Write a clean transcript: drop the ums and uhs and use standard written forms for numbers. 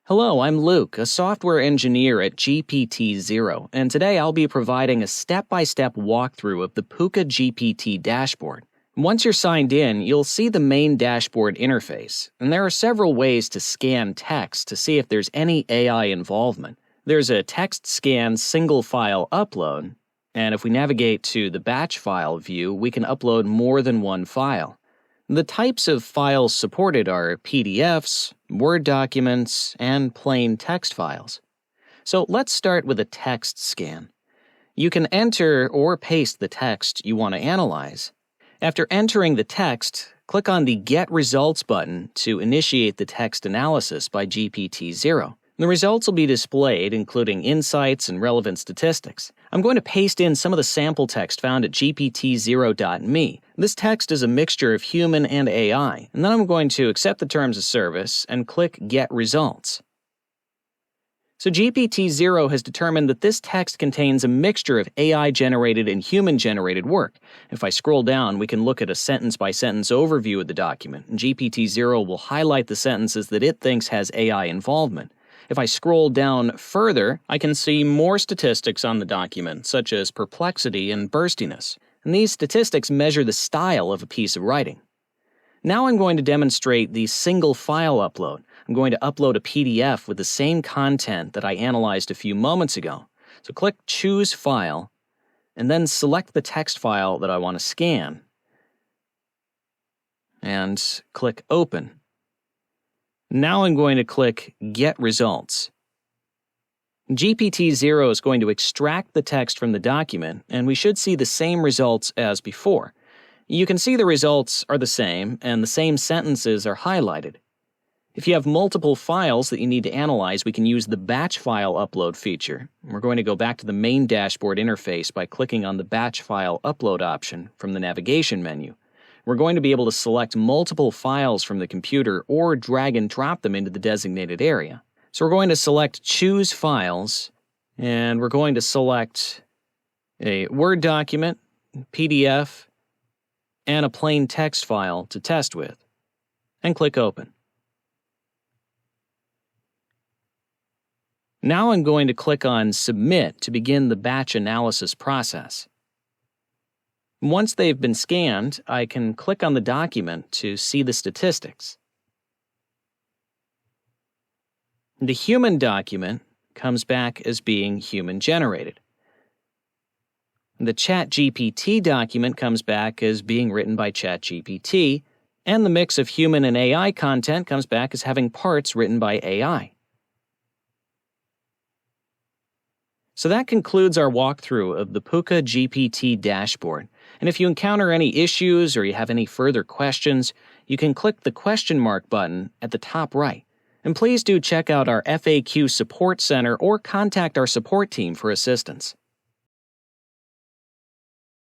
Hello, I'm Luke, a software engineer at GPTZero, and today I'll be providing a step-by-step walkthrough of the PukkaGPT dashboard. Once you're signed in, you'll see the main dashboard interface, and there are several ways to scan text to see if there's any AI involvement. There's a text scan single file upload, and if we navigate to the batch file view, we can upload more than one file. The types of files supported are PDFs, Word documents, and plain text files. So let's start with a text scan. You can enter or paste the text you want to analyze. After entering the text, click on the Get Results button to initiate the text analysis by GPTZero. The results will be displayed, including insights and relevant statistics. I'm going to paste in some of the sample text found at gptzero.me. This text is a mixture of human and AI, and then I'm going to accept the terms of service and click Get Results. So GPTZero has determined that this text contains a mixture of AI-generated and human-generated work. If I scroll down, we can look at a sentence-by-sentence overview of the document, and GPTZero will highlight the sentences that it thinks has AI involvement. If I scroll down further, I can see more statistics on the document, such as perplexity and burstiness. And these statistics measure the style of a piece of writing. Now I'm going to demonstrate the single file upload. I'm going to upload a PDF with the same content that I analyzed a few moments ago. So click Choose File, and then select the text file that I want to scan. And click Open. Now I'm going to click Get Results. GPTZero is going to extract the text from the document, and we should see the same results as before. You can see the results are the same, and the same sentences are highlighted. If you have multiple files that you need to analyze, we can use the Batch File Upload feature. We're going to go back to the main dashboard interface by clicking on the Batch File Upload option from the navigation menu. We're going to be able to select multiple files from the computer or drag and drop them into the designated area. So we're going to select Choose Files, and we're going to select a Word document, PDF, and a plain text file to test with, and click Open. Now I'm going to click on Submit to begin the batch analysis process. Once they've been scanned, I can click on the document to see the statistics. The human document comes back as being human-generated. The ChatGPT document comes back as being written by ChatGPT, and the mix of human and AI content comes back as having parts written by AI. So that concludes our walkthrough of the PukkaGPT dashboard. And if you encounter any issues or you have any further questions, you can click the question mark button at the top right. And please do check out our FAQ support center or contact our support team for assistance.